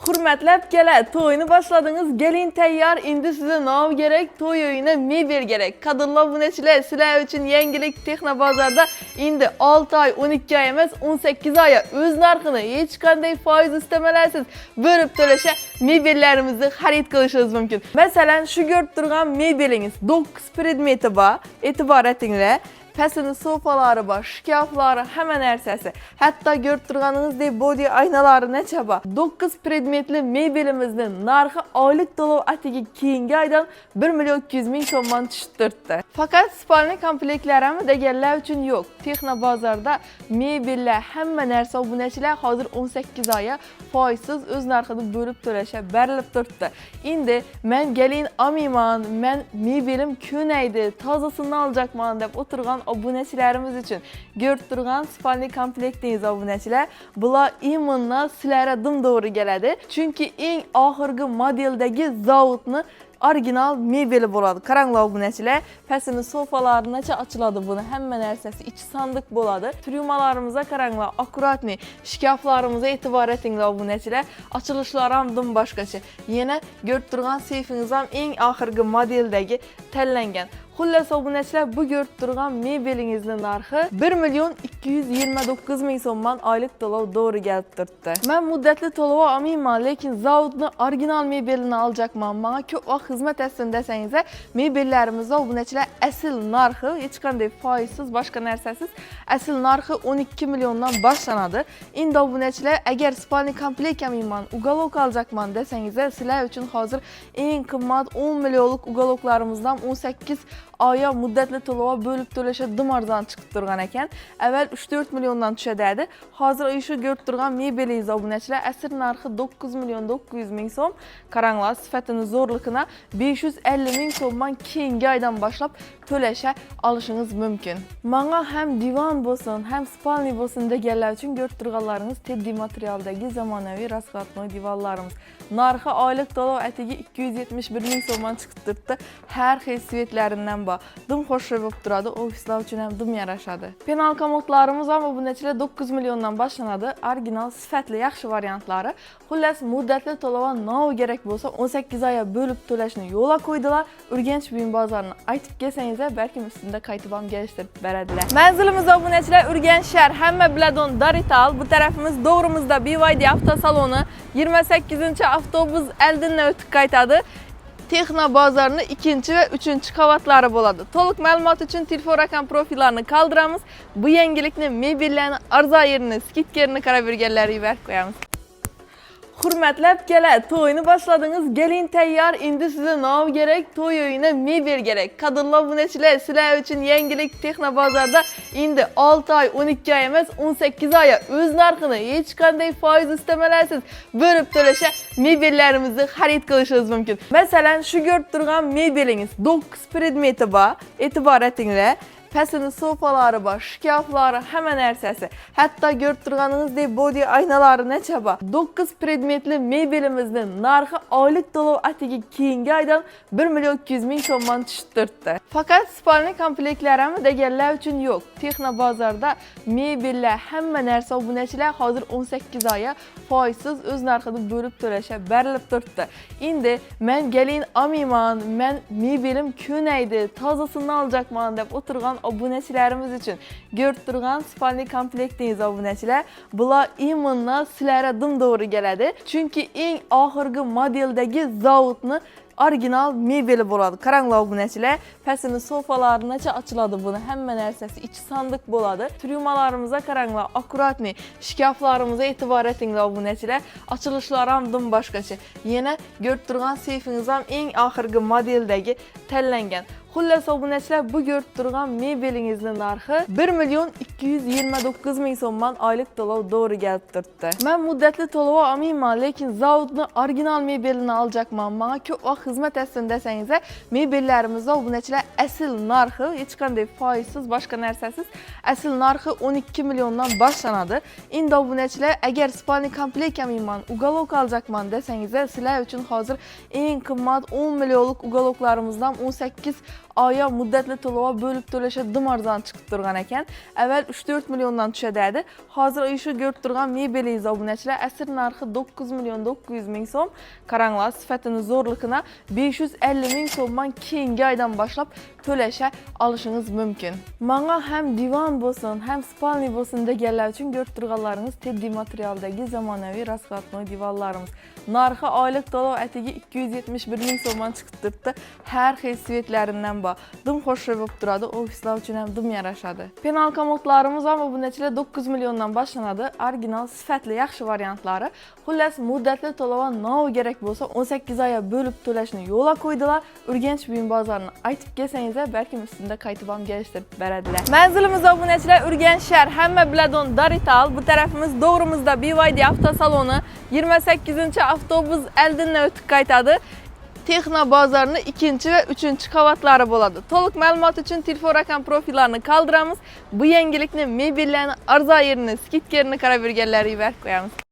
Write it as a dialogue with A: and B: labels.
A: Hürmetlep gele, toyunu başladınız, gelin teyyar, indi size nav gerek, toy oyuna mebel gerek. Kadınlar bu neçile, sizler için yengilik Texnobazarda indi 6 ay, 12 ay emas, 18 aya öz narxını hiç kanday faiz istemelersiz bölüp töleşe mebellerimizi xarid qilishiniz mümkün. Mesela şu görüp durgan mebeliniz 9 predmeti var, etibar etingler. Pəsinin sofaları var, şkafları, hemen ersesi. Hatta görüp durganınız body aynaları ne çaba. 9 predmetli mebelimizin narxı aylık dolov atigi keyingi aydan 1.200.000 so'mdan tushtirdi. Fakat spalni komplektlarimiz deganlar uchun yo'q. Texnobazarda mebellar, hamma narsa obunachilar hozir 18 oya foizsiz o'z narxini bo'lib to'lasha berilib turibdi. Endi men gelin olmayman, men mebelim ko'naydi, tozasini olacakman deb o'tirgan obunachilarimiz uchun görüp turgan spalni komplektingiz obunachilar, bular imanla sizlarga to'g'ri keladi. Chunki eng oxirgi modeldagi zavodni original mebeli bo'ladi. Qaranglar obunachilar, pastini sofalarinacha ochiladi buni. Hamma narsasi ichi sandiq bo'ladi. Tryumalarimizni qaranglar, akkuratni. Shkaflarimizga e'tibor etinglar obunachilar. Ochilishlari ham dim boshqacha. Yana görüp turgan seyfingiz ham eng oxirgi modeldagi tanlangan. Xullas obunachilar, bu görüp turgan mebelingizning narxi 1.229.000 so'mdan oylik to'lov to'g'ri kelib turibdi. Men muddatli to'lov olmayman, lekin zavodni original mebelini olacakman. Menga ko'p vaqt xizmat etsin desangiz, mebellarimizda obunachilar asl narxi hech qanday foizsiz, boshqa narsasiz asl narxi 12 milliondan boshlanadi. Endi obunachilar, agar spalni komplekt olmayman, uголок olacakman desangiz, sizlar uchun hozir eng qimmat 10 millionlik uголоklarimizdan 18 oya muddatli to'lov bo'lib to'lasha dim arzon chiqib turgan ekan. Avval 3-4 milliondan tushadi. Hozir shu görüp turgan mebelingiz obunachilar asl narxi 9.900.000 so'm. Qaranglar, sifatini zo'rligini 550.000 so'mdan keyingi oydan boshlab to'lasha olishingiz mumkin. Menga ham divan bo'lsin, ham spalni bo'lsin deganlar uchun görüp turganlaringiz tibbiy materialdagi zamonaviy raskatnoy divanlarimiz. Narxi oylik to'lov atigi 271.000 so'mdan chiqib turibdi. Har xil svetlaridan bor. Dim xo'sh bo'lib turadi, ofislar uchun ham dim yarashadi. Penal komodlarimiz ham obunachilar 9 milliondan boshlanadi. Original, sifatli, yaxshi variantlari. Xullas, muddatli to'lov nav kerak bo'lsa 18 oy bo'lib to'lashni yo'lga qo'ydilar. Urganch buyum bozorini aytib kelsangiz, balkim ustida qaytib ham kelishtirib beradilar. Manzilimiz obunachilar Urganch shahar, hamma biladigan Darital. Bu tarafimiz Doğrumizda BYD avtosaloni 28-avtobus oldindan o'tib qaytadi. Texnobazarning 2 va 3 qavatlari bo'ladi. To'liq ma'lumot uchun telefon raqam profillarini qoldiramiz. Bu yangilikni, mebellarni, arzon yerini, skidkerini qarab yurganlarga berib qo'yamiz. Hurmatlab kela, to'yini boshladingiz, gelin teyyar, endi size nav gerek, to'y oyuna mebel gerek. Kadınlar bu neçile, sizler için yengilik Texnobazarda endi 6 ay, 12 ay emas, 18 aya öz narxını hiç qanday faiz istemelersiz bölüp töleşe mebellerimizi xarid qilishiniz mumkin. Mesela şu görüp turgan mebeliniz 9 predmeti var, e'tibor etinglar. Pəsinin sofaları var, şkafları, hemen ersesi. Hatta görüp turganınız body aynaları ne çaba. 9 predmetli mebelimizin narxı aylık dolov atigi keyingi aydan 1.200.000 so'mdan tushtirdi. Fakat spalni komplektlarimiz deganlar uchun yo'q. Texnobazarda mebellar, hamma narsa obunachilar hozir 18 oya foizsiz o'z narxini bo'lib to'lasha berilib turibdi. Endi men gelin olmayman, men mebelim ko'naydi, tozasini olacakman deb o'tirgan obunachilarimiz uchun görüp turgan spalni komplektingiz obunachilar, bular imanla sizlarga to'g'ri keladi. Chunki eng oxirgi modeldagi zavodni original mebeli bo'ladi. Qaranglar obunachilar, pastini sofalarinacha ochiladi buni. Hamma narsasi ichi sandiq bo'ladi. Tryumalarimizni qaranglar, akkuratni. Shkaflarimizga e'tibor etinglar obunachilar. Ochilishlari ham dim boshqacha. Yana görüp turgan seyfingiz ham eng oxirgi modeldagi tanlangan. Xullas obunachilar, bu görüp turgan mebelingizning narxi 1.229.000 so'mdan oylik to'lov to'g'ri kelib turibdi. Men muddatli to'lov olmayman, lekin zavodni original mebelini olacakman. Menga ko'p vaqt xizmat etsin desangiz, mebellarimizda obunachilar asl narxi hech qanday foizsiz, boshqa narsasiz asl narxi 12 milliondan boshlanadi. Endi obunachilar, agar spalni komplekt olmayman, uголок olacakman desangiz, sizlar uchun hozir eng qimmat 10 millionlik uголоklarimizdan 18 aya müddətli to'lova bo'lib to'lasha dim arzon chiqib turgan ekan. Avval 3-4 milliondan tushadi. Hozir shu ko'rib turgan mebelingiz obunachilar asr narxi 9 million 900 ming so'm. Qaranglar, sifatini zo'rligini 550 ming so'mdan keyingi oydan boshlab to'lasha olishingiz mumkin. Menga ham divan bo'lsin, ham spalni bo'lsin deganlar uchun ko'rib turganlaringiz teddy materialdagi zamonaviy raskatnoy divanlarimiz. Narxi oylik to'lov atiga 271 ming so'mdan chiqib turibdi. Har xil svetlaridan bor. Dim xo'sh bo'lib turadi, ofislar uchun ham dim yarashadi. Penal komodlarimiz ham obunachilar 9 milliondan boshlanadi. Original, sifatli, yaxshi variantlari. Xullas, muddatli to'lov nov kerak bo'lsa 18 oy bo'lib to'lashni yo'lga qo'ydilar. Urganch buyum bozorini aytib kelsangiz, balkim ustida qaytib ham kelishtirib beradilar. Manzilimiz obunachilar Urganch shahar, hamma biladigan Darital. Bu tarafimiz Doğrumizda BYD avtosaloni 28-avtobus oldindan o'tib qaytadi. Texno bozorining 2 va 3 qavatlari bo'ladi. To'liq ma'lumot uchun telefon raqam profillarini qoldiramiz. Bu yangilikni mebellarni arzon yerini, skitkerini qarab yurganlarga berib qo'yamiz.